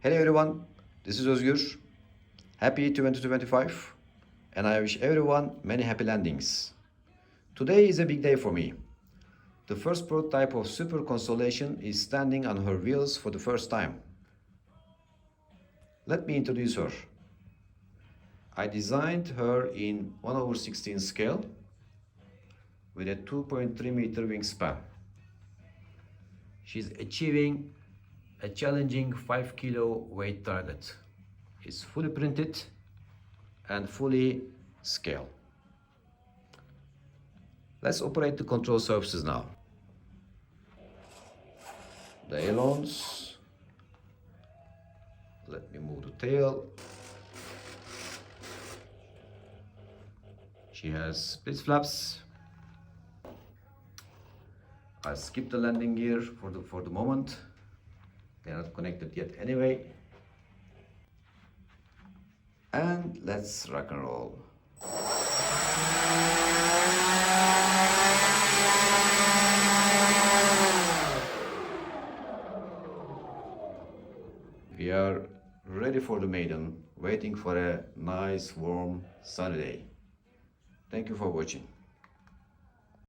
Hello everyone, this is Özgür. Happy 2025 and I wish everyone many happy landings. Today is a big day for me. The first prototype of Super Constellation is standing on her wheels for the first time. Let me introduce her. I designed her in 1/16 scale with a 2.3 meter wingspan. She's achieving a challenging 5 kilo weight target. It's fully printed and fully scale. Let's operate the control surfaces now. The ailerons. Let me move the tail. She has split flaps. I'll skip the landing gear for the moment. They're not connected yet anyway. And let's rock and roll. We are ready for the Mainden, waiting for a nice, warm, sunny day. Thank you for watching.